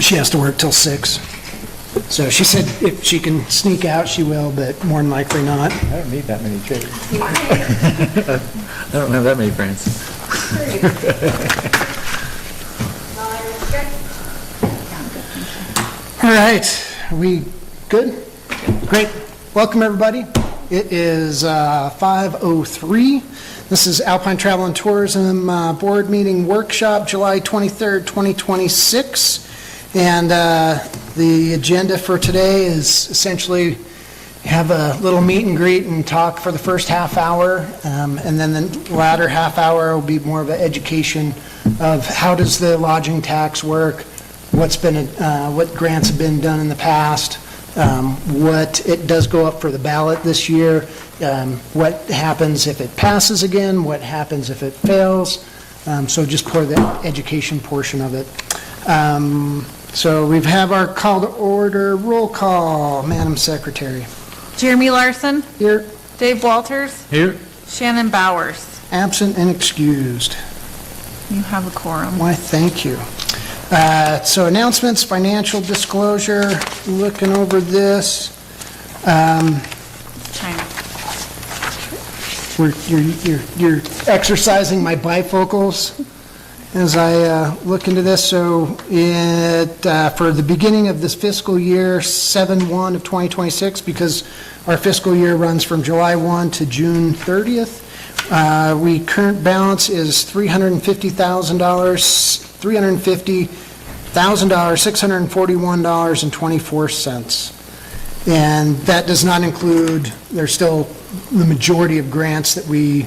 She has to work till 6. So she said if she can sneak out, she will, but more than likely not. I don't need that many chicks. I don't have that many friends. All right, are we good? Great. Welcome, everybody. It is 5:03. This is Alpine Travel and Tourism Board Meeting Workshop, July 23rd, 2026. And the agenda for today is essentially have a little meet and greet and talk for the first half hour, and then the latter half hour will be more of an education of how does the lodging tax work, what grants have been done in the past, what it does go up for the ballot this year, what happens if it passes again, what happens if it fails, so just for the education portion of it. So we have our call to order, roll call, Madam Secretary. Jeremy Larson. Here. Dave Walters. Here. Shannon Bowers. Absent and excused. You have a quorum. Why, thank you. So announcements, financial disclosure, looking over this. China. You're exercising my bifocals as I look into this. So for the beginning of this fiscal year, 7/1 of 2026, because our fiscal year runs from July 1 to June 30th, current balance is $350,000, $641.24. And that does not include, there's still the majority of grants that we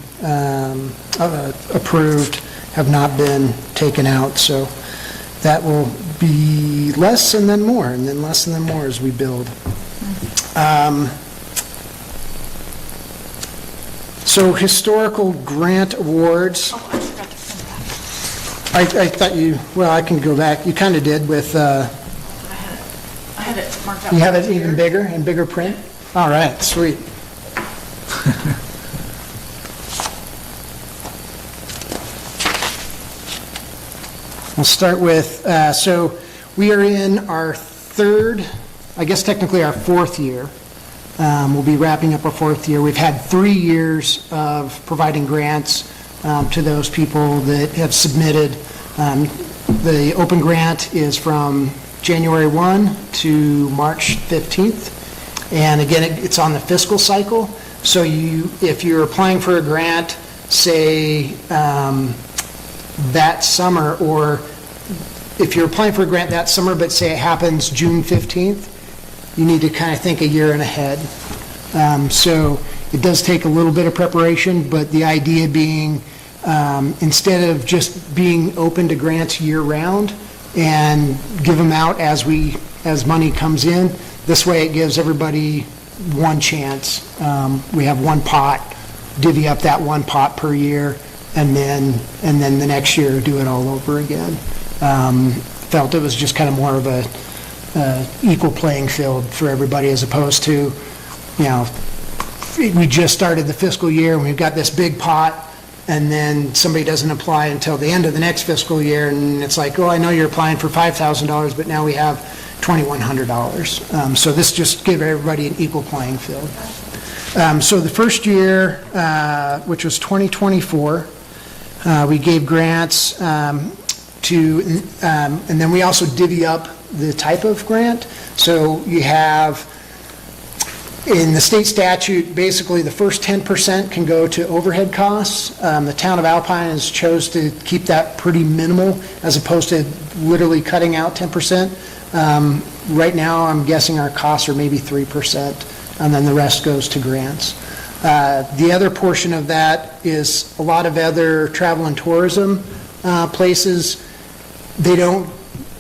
approved have not been taken out, so that will be less and then more, and then less and then more as we build. So historical grant awards. Oh, I forgot to send that. I thought you, well, I can go back. You kind of did with, I had it marked up. you have it even bigger, in bigger print? All right, sweet. We'll start with, so we are in our third, I guess technically our fourth year. We'll be wrapping up our fourth year. We've had 3 years of providing grants to those people that have submitted. The open grant is from January 1 to March 15th. And again, it's on the fiscal cycle. So if you're applying for a grant, say, that summer, or if you're applying for a grant that summer, but say it happens June 15th, you need to kind of think a year and ahead. So it does take a little bit of preparation, but the idea being, instead of just being open to grants year-round and give them out as money comes in, this way it gives everybody one chance. We have one pot, divvy up that one pot per year, and then the next year do it all over again. Felt it was just kind of more of a equal playing field for everybody, as opposed to, we just started the fiscal year and we've got this big pot, and then somebody doesn't apply until the end of the next fiscal year, and it's like, oh, I know you're applying for $5,000, but now we have $2,100. So this just gave everybody an equal playing field. So the first year, which was 2024, we gave grants to, and then we also divvy up the type of grant. So you have, in the state statute, basically the first 10% can go to overhead costs. The town of Alpine has chose to keep that pretty minimal, as opposed to literally cutting out 10%. Right now, I'm guessing our costs are maybe 3%, and then the rest goes to grants. The other portion of that is a lot of other travel and tourism places.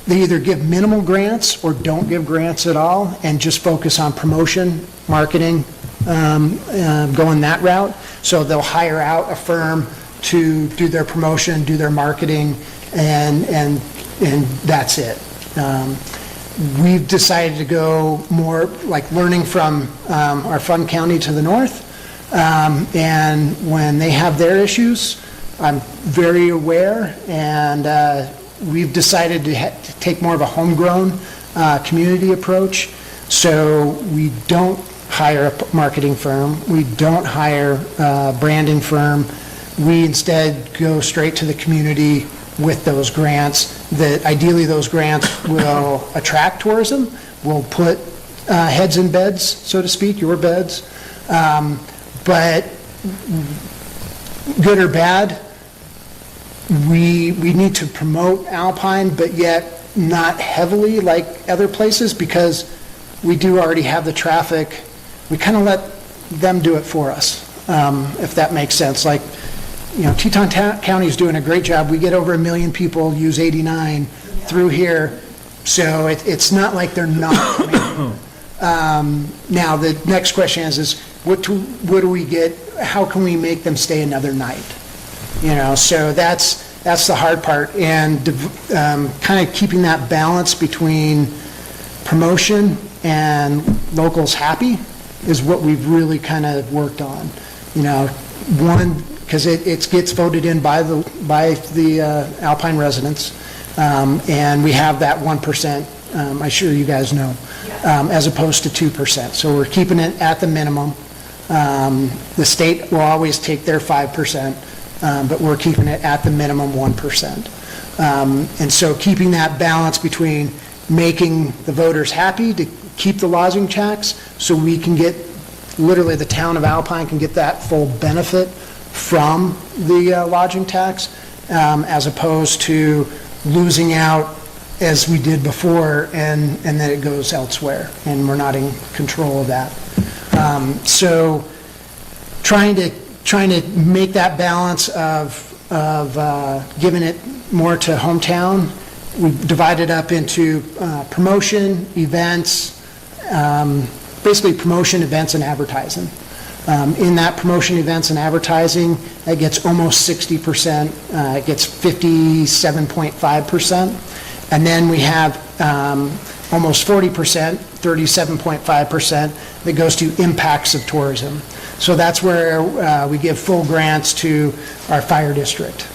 They either give minimal grants or don't give grants at all, and just focus on promotion, marketing, going that route. So they'll hire out a firm to do their promotion, do their marketing, and that's it. We've decided to go more like learning from our fun county to the north, and when they have their issues, I'm very aware, and we've decided to take more of a homegrown community approach. So we don't hire a marketing firm. We don't hire a branding firm. We instead go straight to the community with those grants, that ideally those grants will attract tourism, will put heads in beds, so to speak, your beds. But good or bad, we need to promote Alpine, but yet not heavily like other places, because we do already have the traffic. We kind of let them do it for us, if that makes sense. Like, you know, Teton County is doing a great job. We get over 1 million people use 89 through here, so it's not like they're not coming. Now, the next question is what do we get? How can we make them stay another night? You know, so that's the hard part, and kind of keeping that balance between promotion and locals happy is what we've really kind of worked on. You know, one, because it gets voted in by the Alpine residents, and we have that 1%, I'm sure you guys know, as opposed to 2%. So we're keeping it at the minimum. The state will always take their 5%, but we're keeping it at the minimum 1%. And so keeping that balance between making the voters happy to keep the lodging tax, so we can get, literally the town of Alpine can get that full benefit from the lodging tax, as opposed to losing out as we did before, and then it goes elsewhere, and we're not in control of that. So trying to make that balance of giving it more to hometown. We divided up into promotion, events, basically promotion, events, and advertising. In that promotion, events, and advertising, it gets almost 60%. It gets 57.5%. And then we have almost 40%, 37.5%, that goes to impacts of tourism. So that's where we give full grants to our fire district,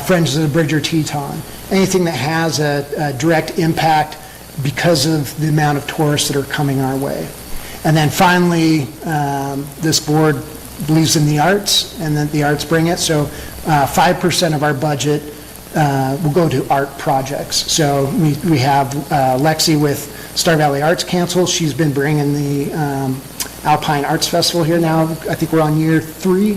Friends of the Bridger Teton, anything that has a direct impact because of the amount of tourists that are coming our way. And then finally, this board believes in the arts, and that the arts bring it. So 5% of our budget will go to art projects. So we have Lexi with Star Valley Arts Council. She's been bringing the Alpine Arts Festival here now. I think we're on year 3.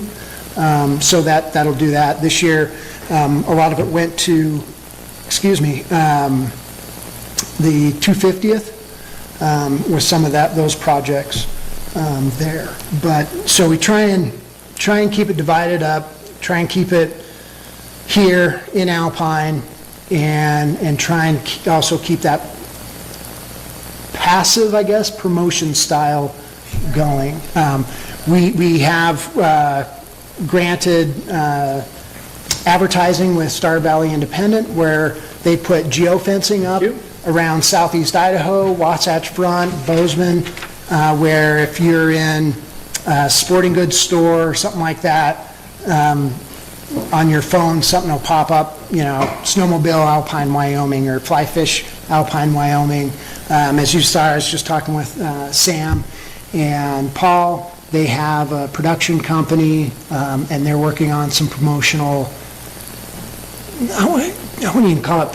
So that'll do that. This year, a lot of it went to, the 250th with some of those projects there. But so we try and keep it divided up, try and keep it here in Alpine, and try and also keep that passive, I guess, promotion style going. We have granted advertising with Star Valley Independent, where they put geofencing up around southeast Idaho, Wasatch Front, Bozeman, where if you're in a sporting goods store or something like that, on your phone, something will pop up, you know, snowmobile Alpine, Wyoming, or fly fish Alpine, Wyoming. As you saw, I was just talking with Sam and Paul. They have a production company, and they're working on some promotional, I wouldn't even call it,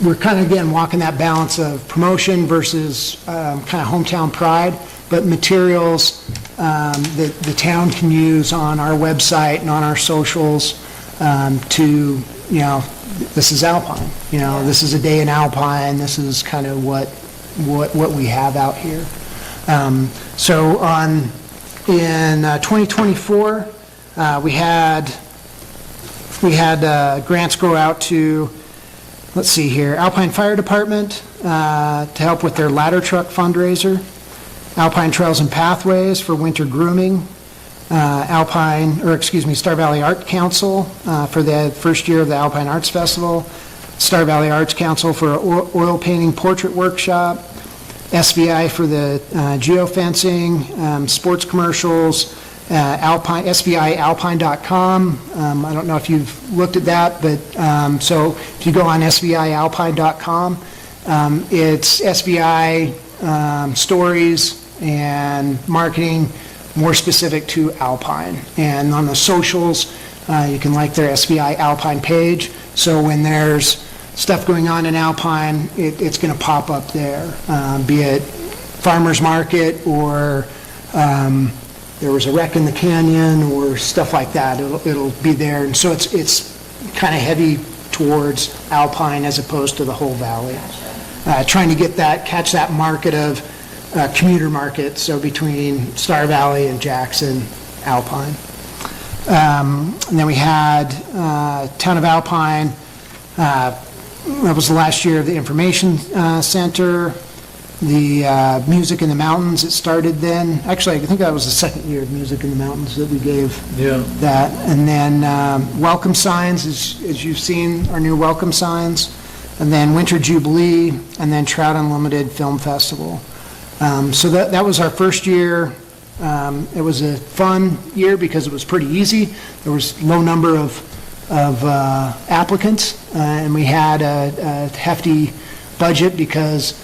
we're kind of, again, walking that balance of promotion versus kind of hometown pride, but materials that the town can use on our website and on our socials to, you know, this is Alpine, you know, this is a day in Alpine, this is kind of what we have out here. So in 2024, we had grants go out to, let's see here, Alpine Fire Department to help with their ladder truck fundraiser, Alpine Trails and Pathways for winter grooming, Star Valley Art Council for the first year of the Alpine Arts Festival, Star Valley Arts Council for an oil painting portrait workshop, SVI for the geofencing, sports commercials, Alpine, SVIalpine.com. I don't know if you've looked at that, but, so if you go on SVIalpine.com, it's SVI stories and marketing more specific to Alpine. And on the socials, you can like their SVI Alpine page. So when there's stuff going on in Alpine, it's going to pop up there, be it farmer's market or there was a wreck in the canyon or stuff like that. It'll be there. And so it's kind of heavy towards Alpine as opposed to the whole valley. Trying to catch that market of commuter market, so between Star Valley and Jackson, Alpine. And then we had Town of Alpine. That was the last year of the information center. The Music in the Mountains, it started then. Actually, I think that was the second year of Music in the Mountains that we gave that. And then welcome signs, as you've seen, our new welcome signs. And then Winter Jubilee, and then Trout Unlimited Film Festival. So that was our first year. It was a fun year because it was pretty easy. There was low number of applicants, and we had a hefty budget because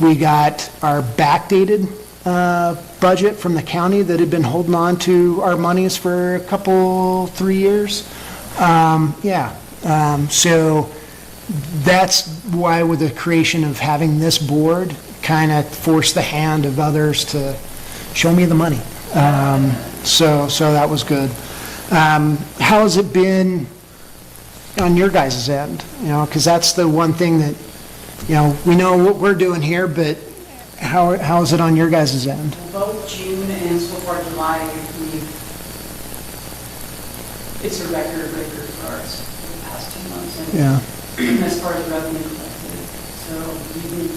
we got our backdated budget from the county that had been holding on to our monies for 3 years. So that's why with the creation of having this board, kind of forced the hand of others to show me the money. So that was good. How has it been on your guys' end? Because that's the one thing that, we know what we're doing here, but how is it on your guys' end? Both June and so far July, it's a record breaker for us for the past 2 months. And as far as revenue collected, so we've been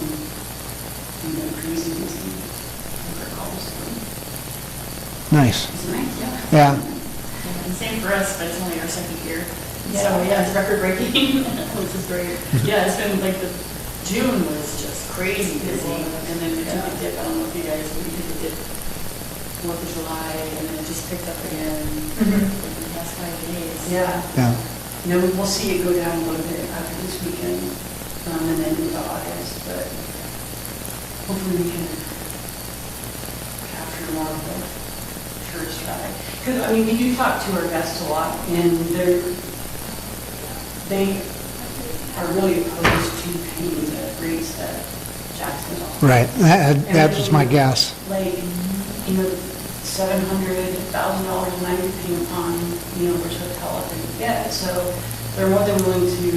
increasing these calls. Nice. It's nice, Yeah. And same for us, but it's only our second year. So it's record breaking, which is great. Yeah, it's been like June was just crazy busy, and then we took a dip. I don't know if you guys, we took a dip 4th of July, and then it just picked up again in the past 5 days. Yeah. We'll see it go down a little bit after this weekend, and then into August, but hopefully we can capture more of the tourist traffic. Because, we do talk to our guests a lot, and they are really opposed to paying the rates that Jackson's offering. Right. That was my guess. Like, $700,000 a night depending upon, which hotel they get. So they're more than willing to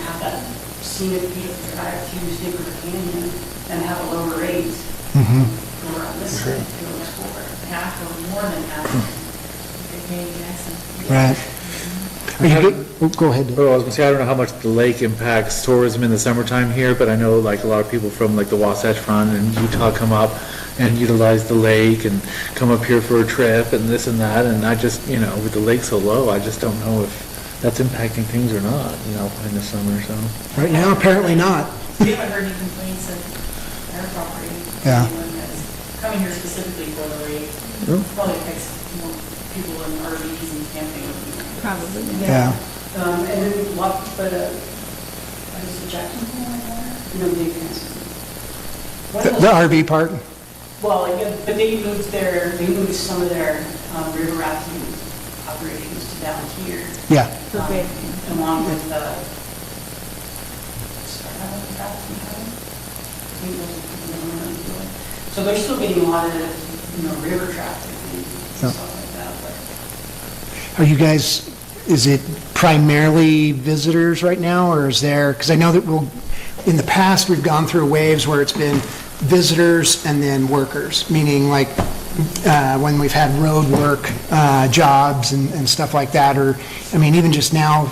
have that scenic beautiful drive to Sacred Canyon and have a lower rate go around this side to explore. Half or more than half. Okay, Jackson. Right. Go ahead. Oh, I was gonna say, I don't know how much the lake impacts tourism in the summertime here, but I know like a lot of people from like the Wasatch Front and Utah come up and utilize the lake and come up here for a trip and this and that, and I just, with the lake so low, I just don't know if that's impacting things or not, in the summer, so. Right now, apparently not. We haven't heard any complaints of our property. Yeah. Anyone that's coming here specifically for the lake. Probably affects more people in RVs and camping. Probably. Yeah. And then what is the Jackson pool right there? Big fancy. The RV part? Well, but they moved some of their river rafting operations to down here. Yeah. Along with so they're still getting a lot of, river traffic and stuff like that. But Are you guys, is it primarily visitors right now, or is there, because I know that in the past, we've gone through waves where it's been visitors and then workers, meaning like when we've had road work jobs and stuff like that, or, even just now,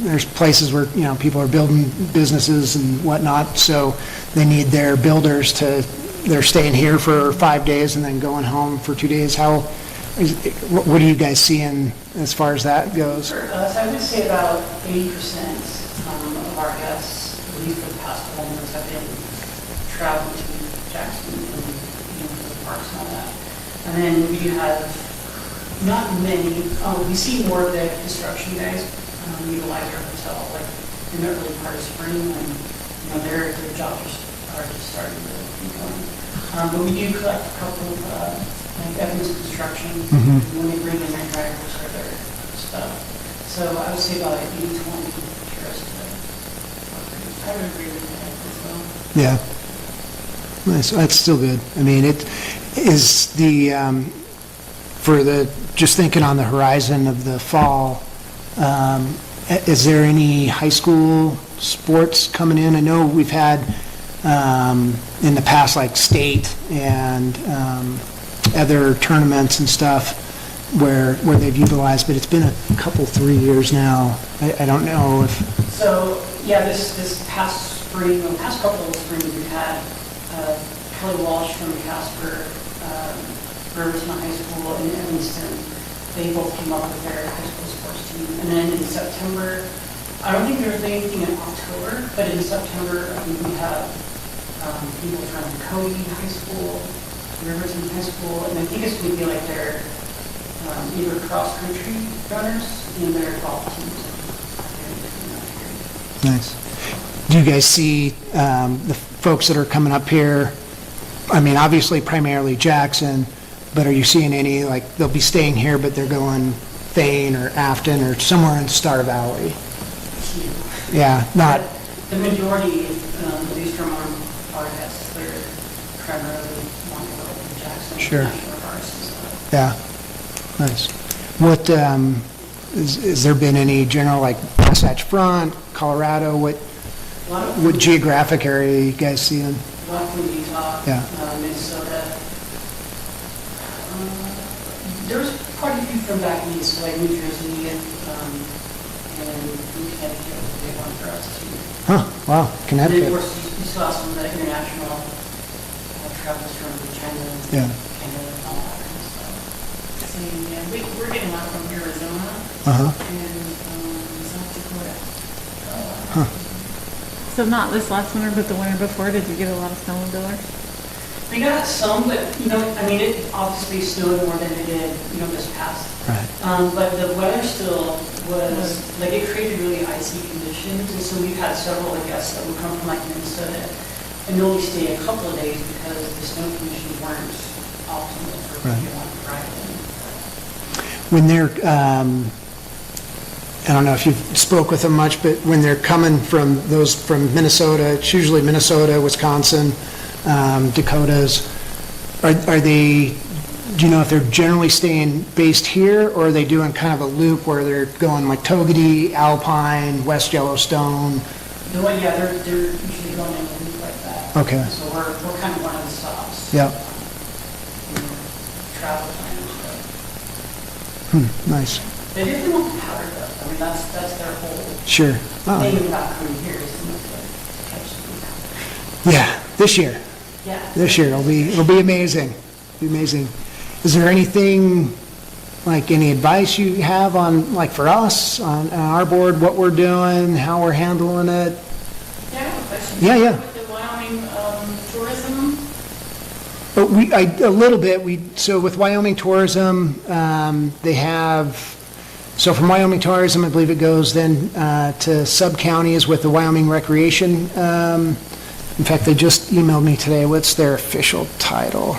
there's places where, people are building businesses and whatnot, so they need their builders they're staying here for 5 days and then going home for 2 days. What are you guys seeing as far as that goes? for us, I would say about 80% of our guests, at least for the past 4 months, have been traveling to Jackson and, to the parks and all that. And then we do have, not many, we see more of the construction guys utilize our hotel, like in the early part of spring, when, their jobs are just starting to be going. But we do collect a couple of, like Evans Construction, when they bring in their drivers or their stuff. So I would say about 80-20 tourists. I would agree with that as well. Yeah. Nice, that's still good. I mean, it is just thinking on the horizon of the fall, is there any high school sports coming in? I know we've had in the past, like state and other tournaments and stuff where they've utilized, but it's been a couple, 3 years now. I don't know if... So, yeah, this past spring, the past couple of springs, we've had Kelly Walsh from Casper, Riverston High School, and Evanston. They both came up with their high school sports team. And then in September, I don't think there was anything in October, but in September, I think we have people from Cody High School, Riverton High School, and I think it's going to be like their either cross-country runners and their golf teams. Nice. Do you guys see the folks that are coming up here, I mean, obviously primarily Jackson, but are you seeing any, like, they'll be staying here, but they're going Thane or Afton or somewhere in Star Valley? Yeah, not... The majority, at least from our guests, they're primarily want to go to Jackson. Sure. National Forest and stuff. Yeah, nice. What, has there been any general, like, Wasatch Front, Colorado, what geographic area are you guys seeing? A lot from Utah, Yeah. Minnesota. There's quite a few from back east, like New Jersey and Connecticut was a big one for us too. Huh, wow, And then, of Connecticut. course, you saw some of the international travelers from China, Yeah. Canada, and all that kind of stuff. So, yeah, we're getting a lot from Arizona Uh-huh. and South Dakota. So not this last winter, but the winter before, did you get a lot of snowmobilers? We got some, but, I mean, it obviously snowed more than it did, this past. Right. But the weather still was, like, it created really icy conditions, and so we've had several guests that would come from, like, Minnesota, and they'll only stay a couple of days because the snow conditions weren't optimal for Right. people to ride in. When they're, I don't know if you've spoke with them much, but when they're coming from Minnesota, it's usually Minnesota, Wisconsin, Dakotas, are they, do you know if they're generally staying based here, or are they doing kind of a loop where they're going like Togedy, Alpine, West Yellowstone? Yeah, they're usually going in a loop like that. Okay. So we're kind of one of the stops. Yeah. in their travel plan and stuff. Nice. They definitely want the powder though. I mean, that's their whole Sure. Oh, thing about coming here is to catch the powder. yeah, this year. Yeah. This year, it'll be amazing. Be amazing. Is there anything, like any advice you have on, like for us, on our board, what we're doing, how we're handling it? Yeah, I have a question. Yeah. With the Wyoming tourism, But a little bit, so with Wyoming Tourism, they have, so from Wyoming Tourism, I believe it goes then to sub-counties with the Wyoming Recreation. In fact, they just emailed me today, what's their official title?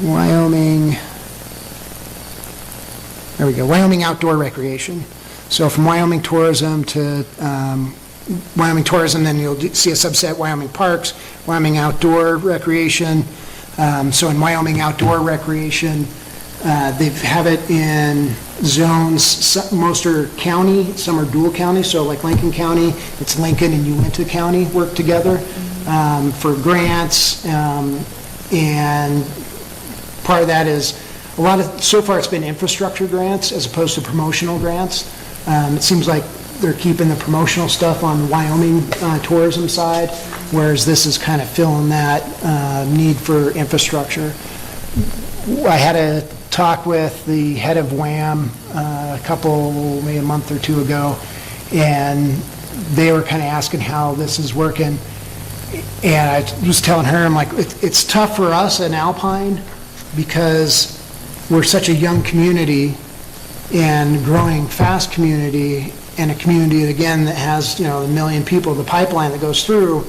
Wyoming, there we go, Wyoming Outdoor Recreation. So from Wyoming Tourism to Wyoming Tourism, then you'll see a subset, Wyoming Parks, Wyoming Outdoor Recreation. So in Wyoming Outdoor Recreation, they have it in zones, most are county, some are dual county, so like Lincoln County, it's Lincoln and Uinta County work together for grants, and part of that is so far it's been infrastructure grants as opposed to promotional grants. It seems like they're keeping the promotional stuff on the Wyoming tourism side, whereas this is kind of filling that need for infrastructure. I had a talk with the head of WAM maybe a month or two ago, and they were kind of asking how this is working. And I was telling her, I'm like, it's tough for us in Alpine because we're such a young community and growing fast community, and a community, again, that has, 1 million people, the pipeline that goes through.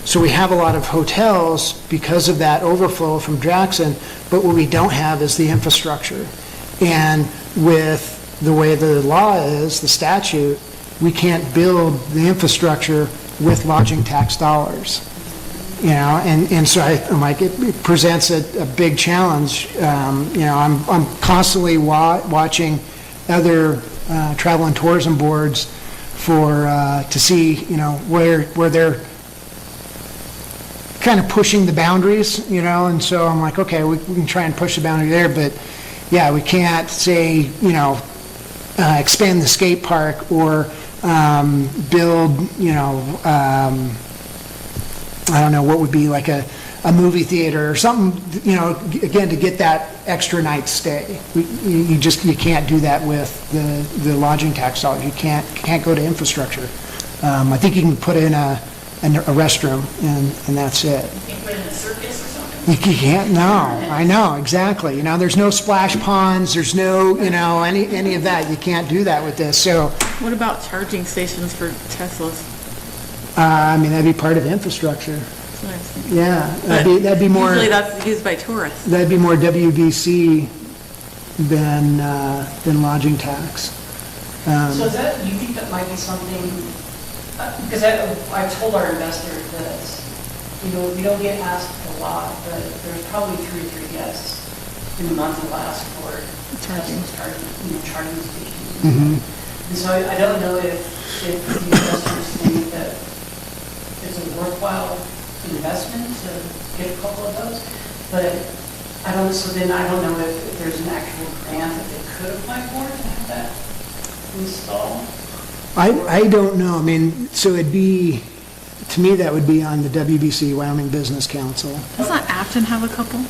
So we have a lot of hotels because of that overflow from Jackson, but what we don't have is the infrastructure. And with the way the law is, the statute, we can't build the infrastructure with lodging tax dollars. And so I'm like, it presents a big challenge. I'm constantly watching other travel and tourism boards to see, where they're kind of pushing the boundaries, and so I'm like, okay, we can try and push the boundary there, but yeah, we can't say, expand the skate park or build, I don't know, what would be like a movie theater or something, again, to get that extra night stay. You can't do that with the lodging tax dollars. You can't go to infrastructure. I think you can put in a restroom and that's it. You can put in a circus or something. You can't, no, I know, exactly. There's no splash ponds, there's no, any of that. You can't do that with this, so. What about charging stations for Teslas? That'd be part of infrastructure. That's what I was thinking. Yeah, But that'd be more. Usually that's used by tourists. That'd be more WBC than lodging tax. So is that, you think that might be something, because I told our investors that, we don't get asked a lot, but there's probably 2 or 3 guests in the month will ask for Charging. charging stations. Mhm. And so I don't know if the investors think that it's a worthwhile investment to get a couple of those, but I don't know if there's an actual grant that they could apply for to have that installed. I don't know, so it'd be, to me, that would be on the WBC, Wyoming Business Council. Doesn't Afton have a couple?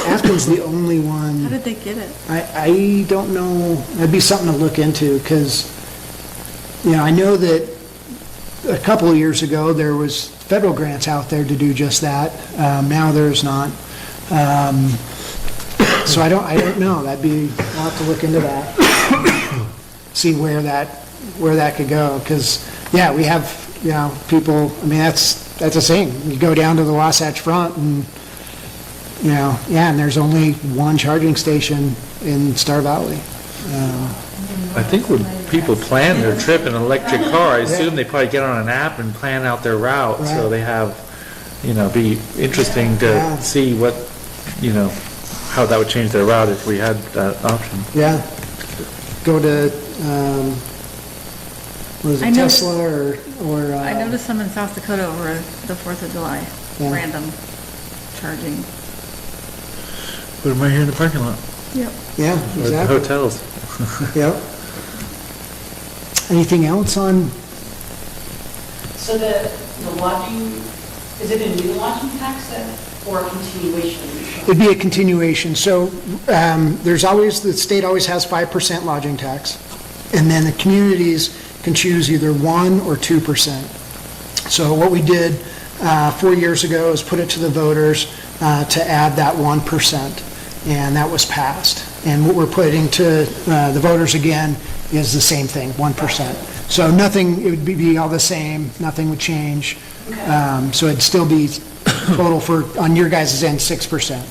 Afton's the only one. How did they get it? I don't know, that'd be something to look into, because, I know that a couple of years ago, there was federal grants out there to do just that. Now there's not. So I don't know, I'll have to look into that, see where that could go, because, yeah, we have, people, that's a thing. You go down to the Wasatch Front and, and there's only one charging station in Star Valley. I think when people plan their trip in an electric car, I assume they probably get on an app and plan out their route, so Right. they have, be interesting Yeah. to see what, how that would change their route if we had that option. Yeah. Go to, was I it noticed- Tesla or? I noticed some in South Dakota over the 4th of July, Yeah. random charging. Put them right here in the parking lot, Yep. Yeah, or at the exactly. hotels. Yep. Anything else on, So the lodging, is it a new lodging tax or a continuation? it'd be a continuation. So the state always has 5% lodging tax, and then the communities can choose either 1 or 2%. So what we did 4 years ago is put it to the voters to add that 1%, and that was passed. And what we're putting to the voters again is the same thing, 1%. So nothing, it would be all the same, nothing would change. So it'd still be total on your guys' end, 6%.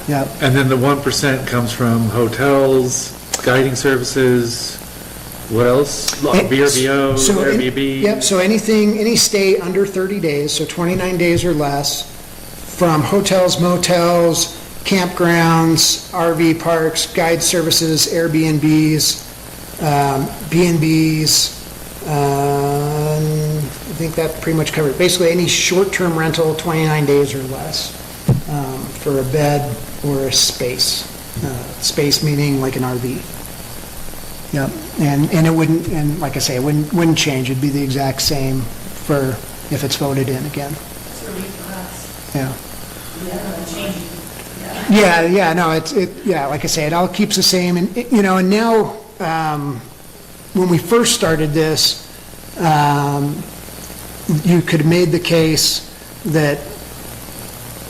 Yep. And then the 1% comes from hotels, guiding services, what else? VRBO, So, Airbnb? Yep, so any stay under 30 days, so 29 days or less, from hotels, motels, campgrounds, RV parks, guide services, Airbnbs, B&Bs, I think that pretty much covered it. Basically, any short-term rental, 29 days or less, for a bed or a space. Space meaning like an RV. Yep, and it wouldn't, and like I say, it wouldn't change. It'd be the exact same for if it's voted in again. It's relief for us. Yeah. Changing. Yeah. Yeah, no, yeah, like I say, it all keeps the same, and, and now, when we first started this, you could have made the case that,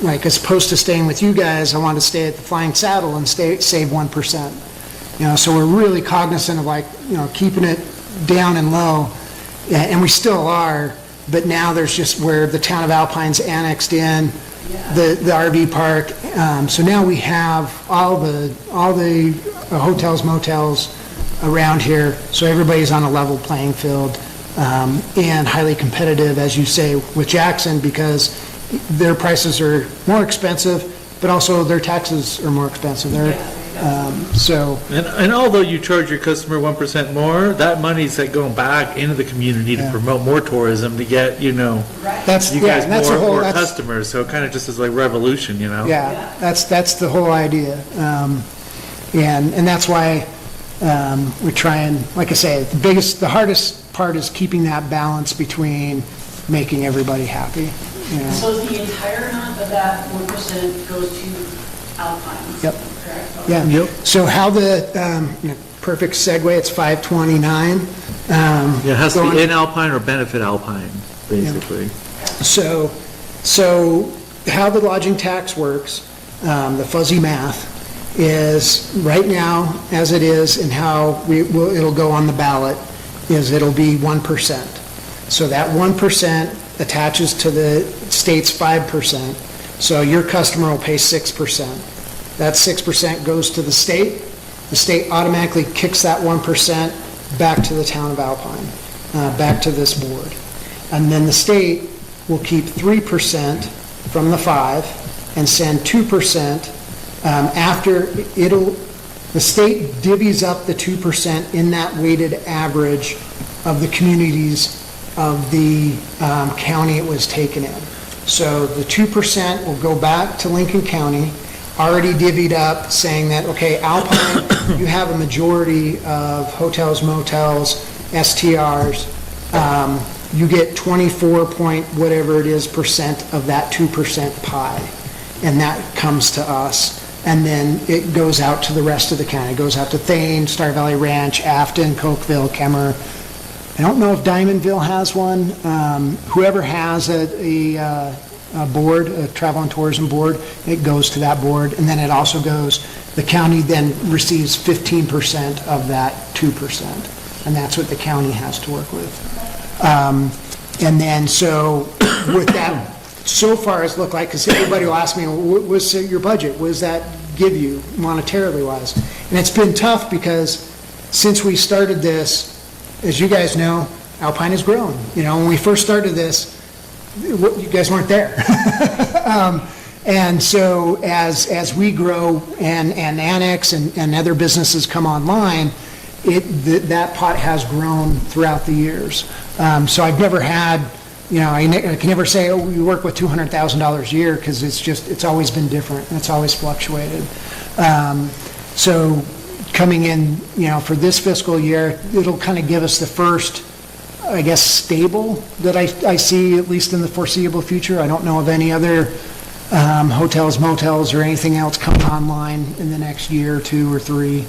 like, as opposed to staying with you guys, I want to stay at the Flying Saddle and save 1%. You know, so we're really cognizant of, like, you know, keeping it down and low, and we still are, but now there's just where the town of Alpine's annexed in, the RV park, so now we have all the hotels, motels around here, so everybody's on a level playing field, and highly competitive, as you say, with Jackson, because their prices are more expensive, but also their taxes are more expensive. So. And although you charge your customer 1% more, that money's like going back into the community to promote more tourism, to get, you know, That's, you yeah, guys that's the whole, more that's, customers, so it kind of just is like revolution, you know? yeah, that's the whole idea. And that's why we're trying, like I say, the hardest part is keeping that balance between making everybody happy, you know? So the entire amount of that 1% goes to Alpine? Yep. Correct? Yeah. Yep. So how perfect segue, it's 529. Yeah, it has to going- be in Alpine or benefit Alpine, basically. So how the lodging tax works, the fuzzy math, is right now, as it is, and how it'll go on the ballot, is it'll be 1%. So that 1% attaches to the state's 5%, so your customer will pay 6%. That 6% goes to the state. The state automatically kicks that 1% back to the town of Alpine, back to this board. And then the state will keep 3% from the 5 and send 2% after the state divvies up the 2% in that weighted average of the communities of the county it was taken in. So the 2% will go back to Lincoln County, already divvied up, saying that, okay, Alpine, you have a majority of hotels, motels, STRs, you get 24 point whatever it is percent of that 2% pie, and that comes to us. And then it goes out to the rest of the county. It goes out to Thane, Star Valley Ranch, Afton, Cokeville, Kemmer. I don't know if Diamondville has one. Whoever has a board, a travel and tourism board, it goes to that board, and then it also goes, the county then receives 15% of that 2%, and that's what the county has to work with. And then, so with that, so far it's looked like, because everybody will ask me, what was your budget? What does that give you monetarily wise? And it's been tough because since we started this, as you guys know, Alpine has grown. You know, when we first started this, you guys weren't there. And so as we grow and annex and other businesses come online, that pot has grown throughout the years. So I've never had, you know, I can never say, oh, we work with $200,000 a year, because it's always been different, and it's always fluctuated. So coming in, you know, for this fiscal year, it'll kind of give us the first, I guess, stable that I see, at least in the foreseeable future. I don't know of any other hotels, motels, or anything else coming online in the next year or two or three.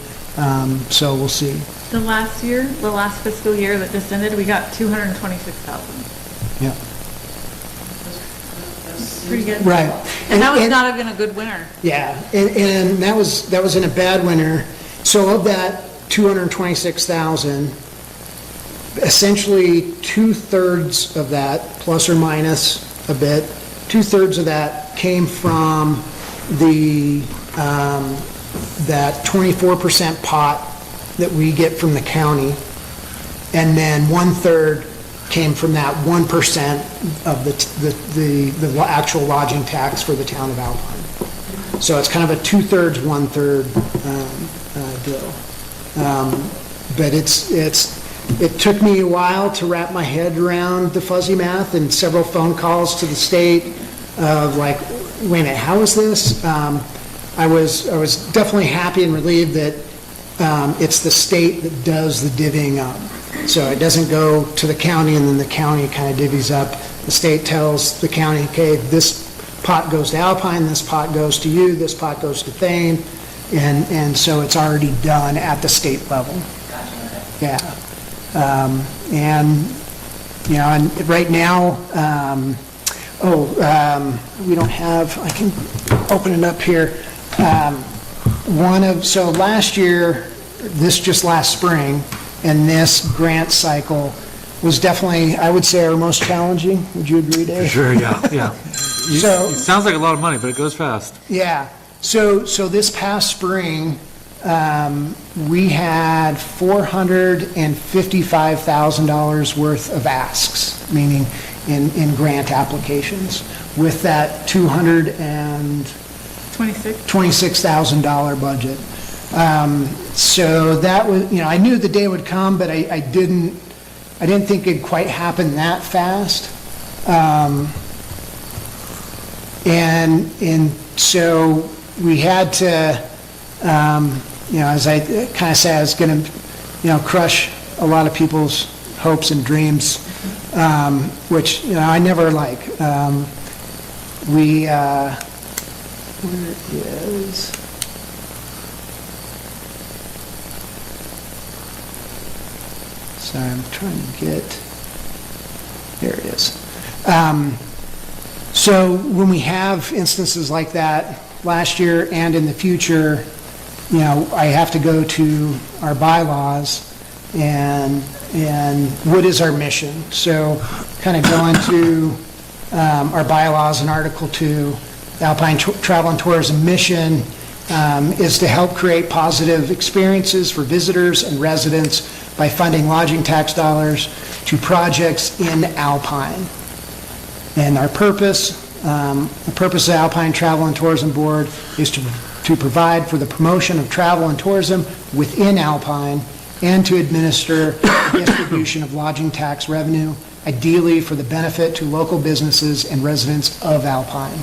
So we'll see. The last fiscal year that just ended, we got 226,000. Yeah. Pretty good. Right. And that was not even a good winter. Yeah, and that was in a bad winter. So of that 226,000, essentially 2/3 of that, plus or minus a bit, 2/3 of that came from that 24% pot that we get from the county, and then 1/3 came from that 1% of the actual lodging tax for the town of Alpine. So it's kind of a 2/3, 1/3 deal. But it took me a while to wrap my head around the fuzzy math, and several phone calls to the state of like, wait a minute, how is this? I was definitely happy and relieved that it's the state that does the divvying up. So it doesn't go to the county and then the county kind of divvies up. The state tells the county, okay, this pot goes to Alpine, this pot goes to you, this pot goes to Thane, and so it's already done at the state level. Yeah. And You know, and right now, we don't have, I can open it up here. So last year, just last spring, and this grant cycle was definitely, I would say, our most challenging. Would you agree, Dave? Sure, yeah. So- It sounds like a lot of money, but it goes fast. Yeah, so this past spring, we had $455,000 worth of asks, meaning in grant applications, with that $226,000 budget. So that was, you know, I knew the day would come, but I didn't think it'd quite happen that fast. And so we had to, you know, as I kind of said, I was going to, you know, crush a lot of people's hopes and dreams, which, you know, I never like. Where it is. Sorry, I'm trying to get, there it is. So when we have instances like that last year and in the future, you know, I have to go to our bylaws and what is our mission? So kind of going to our bylaws in Article 2, the Alpine Travel and Tourism mission is to help create positive experiences for visitors and residents by funding lodging tax dollars to projects in Alpine. And our purpose, the purpose of the Alpine Travel and Tourism Board is to provide for the promotion of travel and tourism within Alpine and to administer the distribution of lodging tax revenue, ideally for the benefit to local businesses and residents of Alpine.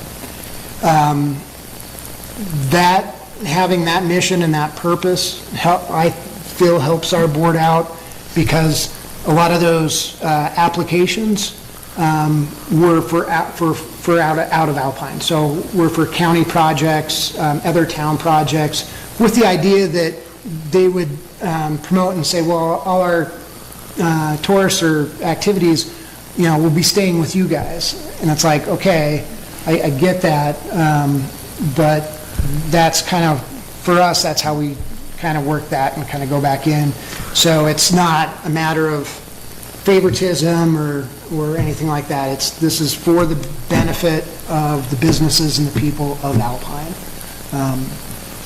Having that mission and that purpose, I feel helps our board out, because a lot of those applications were for out of Alpine. So were for county projects, other town projects, with the idea that they would promote and say, well, all our tourists or activities, you know, will be staying with you guys. And it's like, okay, I get that, but that's kind of, for us, that's how we kind of work that and kind of go back in. So it's not a matter of favoritism or anything like that. This is for the benefit of the businesses and the people of Alpine.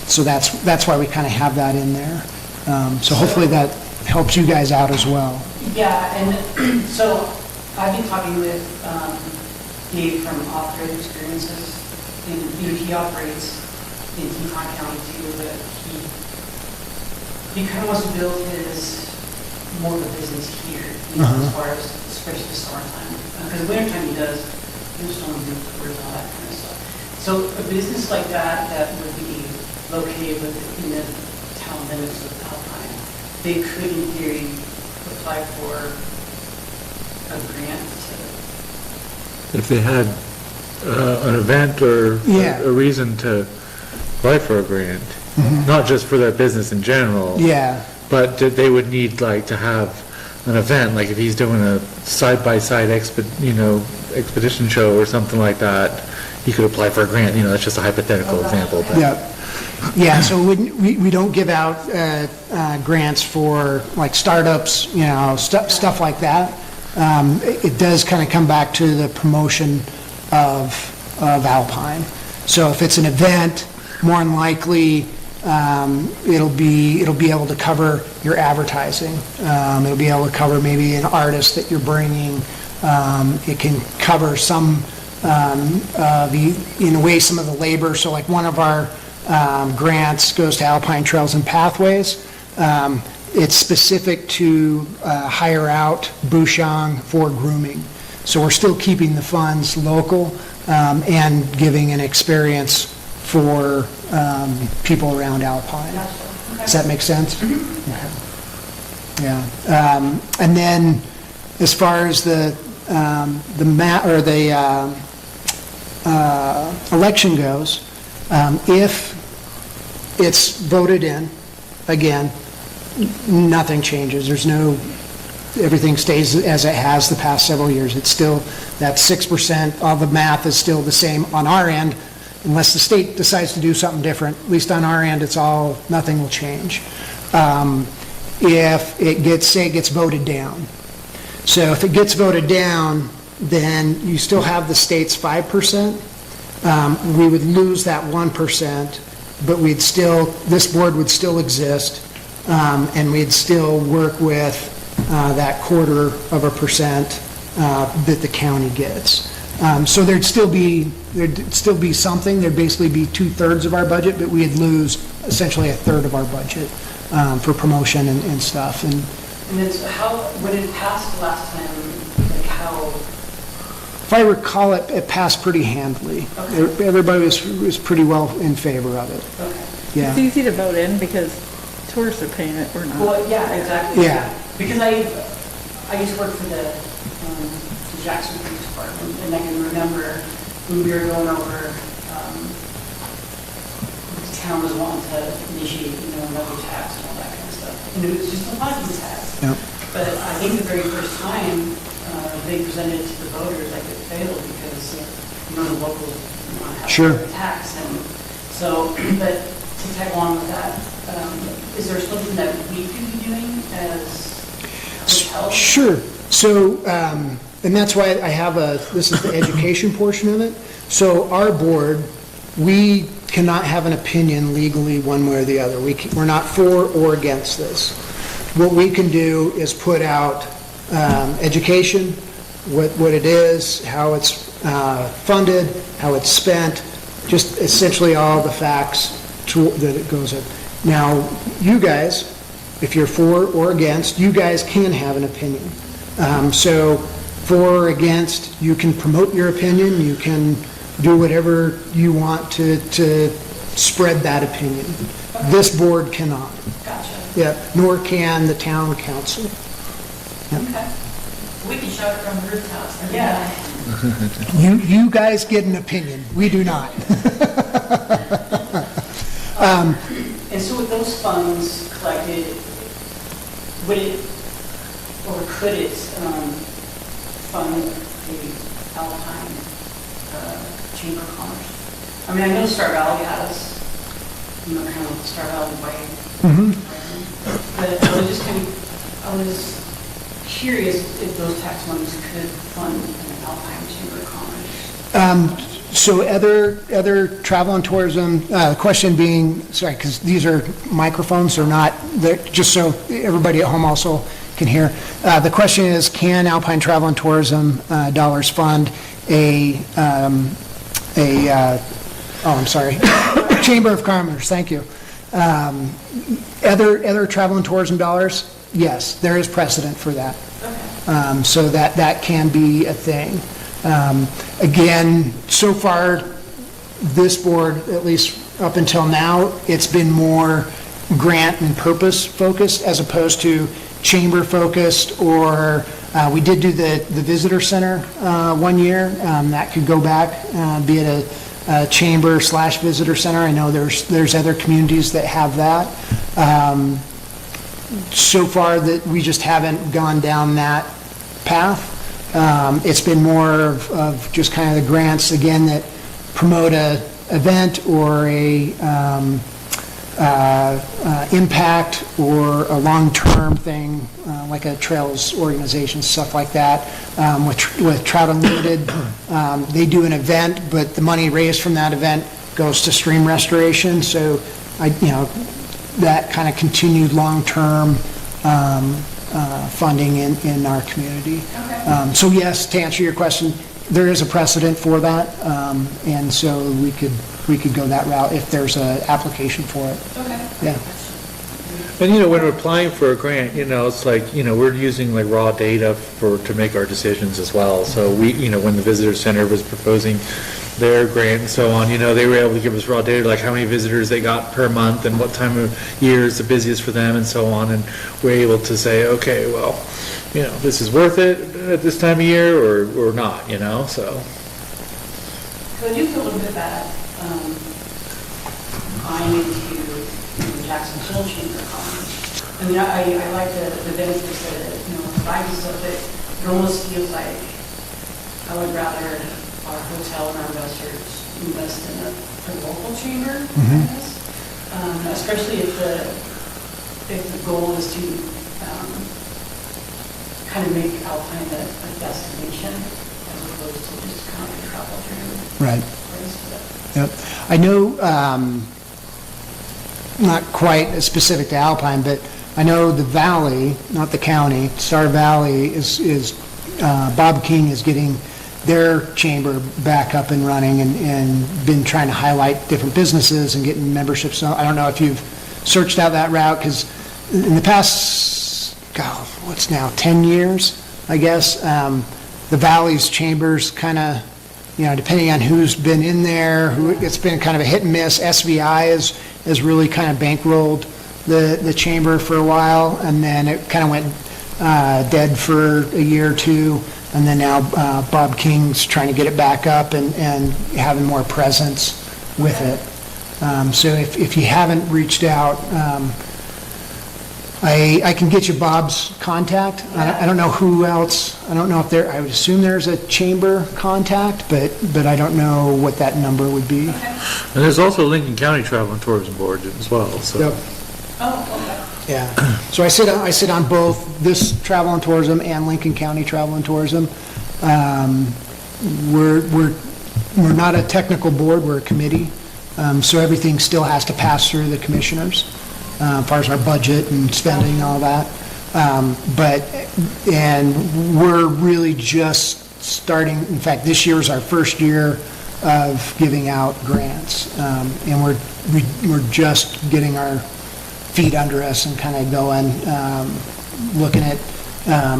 So that's why we kind of have that in there. So hopefully that helps you guys out as well. Yeah, and so I've been talking with Dave from Off-Grid Experiences, and you know, he operates in Teton County too, but he kind of wants to build his more of a business here, you know, as far as especially the summertime. Because wintertime he does, just want to do tours and all that kind of stuff. So a business like that would be located within the town limits of Alpine, they could in theory apply for a grant to... If they had an event or Yeah. a reason to apply for a grant, not just for their business in general. Yeah. But they would need like to have an event, like if he's doing a side-by-side expedition show or something like that, he could apply for a grant, you know, that's just a hypothetical example. But. Yeah, so we don't give out grants for like startups, you know, stuff like that. It does kind of come back to the promotion of Alpine. So if it's an event, more than likely, it'll be able to cover your advertising. It'll be able to cover maybe an artist that you're bringing. It can cover some, in a way, some of the labor. So like one of our grants goes to Alpine Trails and Pathways. It's specific to hire out Bouchon for grooming. So we're still keeping the funds local and giving an experience for people around Alpine. Does that make sense? Okay. Yeah. And then as far as the election goes, if it's voted in, again, nothing changes. There's no everything stays as it has the past several years. It's still, that 6%, all the math is still the same on our end, unless the state decides to do something different. At least on our end, it's all, nothing will change. If it gets, say it gets voted down. So if it gets voted down, then you still have the state's 5%. We would lose that 1%, but we'd still, this board would still exist, and we'd still work with that 1/4% that the county gets. So there'd still be something, there'd basically be 2/3 of our budget, but we'd lose essentially 1/3 of our budget for promotion and stuff. And then so how, when it passed last time, like how, if I recall, it passed pretty handily. Okay. Everybody was pretty well in favor of it. okay. Yeah. It's easy to vote in because tourists are paying it or not. Well, yeah, exactly. Yeah. Because I used to work for the Jackson Police Department, and I can remember when we were going over, the town was wanting to initiate, another tax and all that kind of stuff. And it was just a positive tax. Yeah. But I think the very first time they presented it to the voters, like it failed because, the locals didn't want to have Sure. a tax. And so, but to tag along with that, is there something that we could be doing as hotels? Sure. So, and that's why I have this is the education portion of it. So our board, we cannot have an opinion legally one way or the other. We're not for or against this. What we can do is put out education, what it is, how it's funded, how it's spent, just essentially all the facts that it goes in. Now, you guys, if you're for or against, you guys can have an opinion. So for or against, you can promote your opinion, you can do whatever you want to spread that opinion. This board cannot. Gotcha. Yeah, nor can the town council. Yeah. Okay. We can shout it from the rooftops. Yeah. You guys get an opinion, we do not. And so with those funds collected, would it, or could it fund the Alpine Chamber of Commerce? I mean, I know Star Valley has, kind of Star Valley way. But I was just I was curious if those tax monies could fund an Alpine Chamber of Commerce. So other travel and tourism, question being, sorry, because these are microphones, they're not, just so everybody at home also can hear. The question is, can Alpine Travel and Tourism dollars fund Chamber of Commerce, thank you. Other travel and tourism dollars, yes, there is precedent for that. Okay. So that can be a thing. Again, so far, this board, at least up until now, it's been more grant and purpose focused as opposed to chamber focused, or we did do the visitor center 1 year. That could go back, be it a chamber/visitor center. I know there's other communities that have that. So far that we just haven't gone down that path. It's been more of just kind of the grants, again, that promote a event or a impact or a long-term thing, like a trails organization, stuff like that. With Trout Unlimited, they do an event, but the money raised from that event goes to stream restoration. So, that kind of continued long-term funding in our community. Okay. So yes, to answer your question, there is a precedent for that, and so we could go that route if there's an application for it. Okay. Yeah. And, when we're applying for a grant, it's like, we're using like raw data to make our decisions as well. So we, when the visitor center was proposing their grant and so on, they were able to give us raw data, like how many visitors they got per month and what time of year is the busiest for them and so on. And we're able to say, okay, well, this is worth it at this time of year or not, so. So I do feel a little bit bad buying into the Jackson Hole Chamber of Commerce. I mean, I like the benefits that, vibes and stuff, but it almost feels like I would rather our hotel and our investors invest in a local chamber, I guess. Especially if the goal is to kind of make Alpine a destination as opposed to just kind of a travel dream. Right. Place. Yep. I know, not quite as specific to Alpine, but I know the valley, not the county, Star Valley is Bob King is getting their chamber back up and running and been trying to highlight different businesses and getting memberships. So I don't know if you've searched out that route, because in the past, God, what's now, 10 years, I guess, the valley's chambers kind of, depending on who's been in there, it's been kind of a hit and miss. SVI has really kind of bankrolled the chamber for a while, and then it kind of went dead for a year or two, and then now Bob King's trying to get it back up and having more presence with it. So if you haven't reached out, I can get you Bob's contact. I don't know who else, I don't know if I would assume there's a chamber contact, but I don't know what that number would be. And there's also Lincoln County Travel and Tourism Board as well, so. Yep. Oh, okay. Yeah, so I sit on both this Travel and Tourism and Lincoln County Travel and Tourism. We're not a technical board, we're a committee, so everything still has to pass through the commissioners, as far as our budget and spending and all that. And we're really just starting, in fact, this year is our first year of giving out grants, and we're just getting our feet under us and kind of going, looking at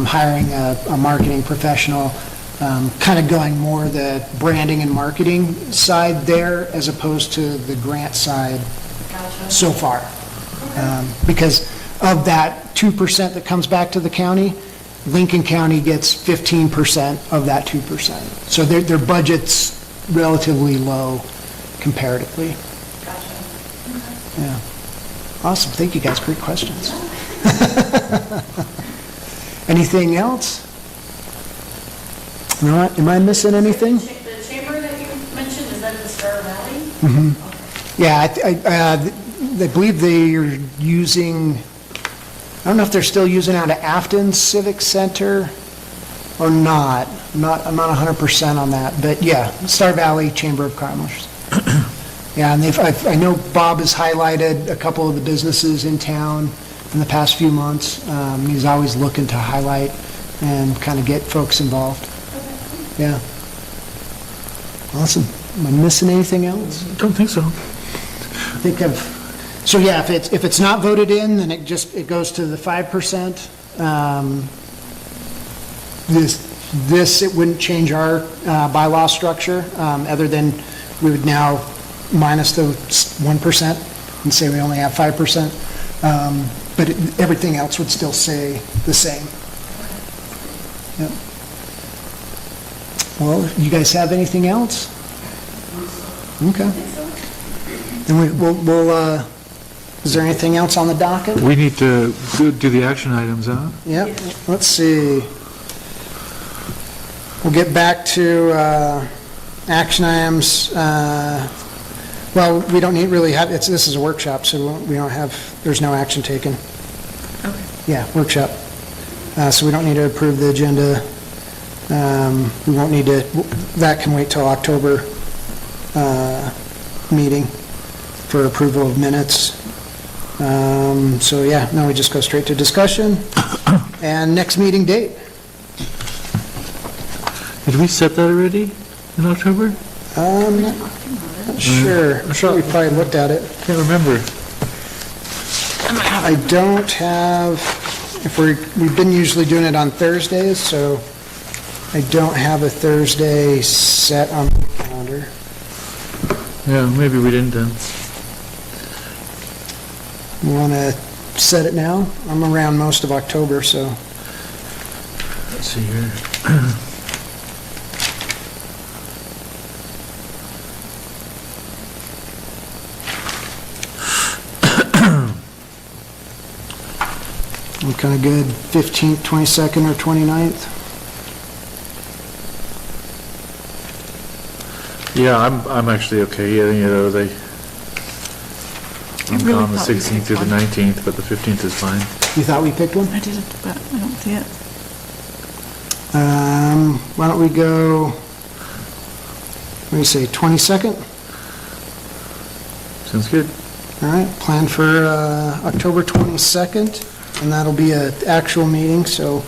hiring a marketing professional, kind of going more the branding and marketing side there as opposed to the grant side Gotcha. so far. Because of that 2% that comes back to the county, Lincoln County gets 15% of that 2%. So their budget's relatively low comparatively. Gotcha. Yeah. Awesome, thank you guys, great questions. Anything else? Am I missing anything? The chamber that you mentioned, is that in the Star Valley? Mm-hmm. Yeah, I believe they're using, I don't know if they're still using out of Afton Civic Center or not. I'm not 100% on that, but yeah, Star Valley Chamber of Commerce. Yeah, and I know Bob has highlighted a couple of the businesses in town in the past few months. He's always looking to highlight and kind of get folks involved. Yeah. Awesome. Am I missing anything else? Don't think so. So yeah, if it's not voted in, then it goes to the 5%. It wouldn't change our bylaw structure, other than we would now minus the 1% and say we only have 5%. But everything else would still say the same. Yep. Well, you guys have anything else? Okay. Then we'll is there anything else on the docket? We need to do the action items, huh? Yep, let's see. We'll get back to action items. Well, we don't really have, this is a workshop, so we don't have, there's no action taken. Okay. Yeah, workshop. So we don't need to approve the agenda. We won't need to, that can wait till October meeting for approval of minutes. So yeah, no, we just go straight to discussion. And next meeting date. Did we set that already in October? Not sure. I'm sure we probably looked at it. Can't remember. I don't have, we've been usually doing it on Thursdays, so I don't have a Thursday set on the calendar. Yeah, maybe we didn't then. You want to set it now? I'm around most of October, so. Let's see here. I'm kind of good, 15th, 22nd, or 29th. Yeah, I'm actually okay, yeah, you know, I'm really on the thought we 16th through the picked 19th, but the 15th is fine. You thought we picked one? I did, but I don't see it. Why don't we go, what do you say, 22nd? Sounds good. All right, plan for October 22nd, and that'll be an actual meeting, so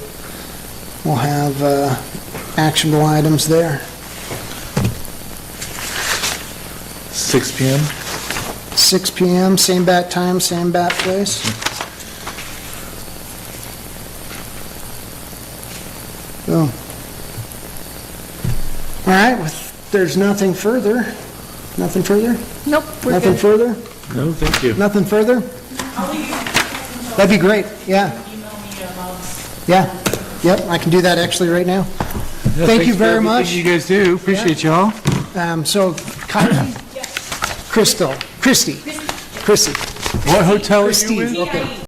we'll have actionable items there. 6 PM? 6 PM, same bat time, same bat place. So, all right, there's nothing further. Nothing further? Nope, we're Nothing good. further? No, thank you. Nothing further? I'll leave you. That'd be great, yeah, Email me about yeah. Yep, I can do that actually right now. Thank you very much. You guys do, appreciate y'all. So Kylie? Crystal, Christy. What hotel are you Christine, with? okay.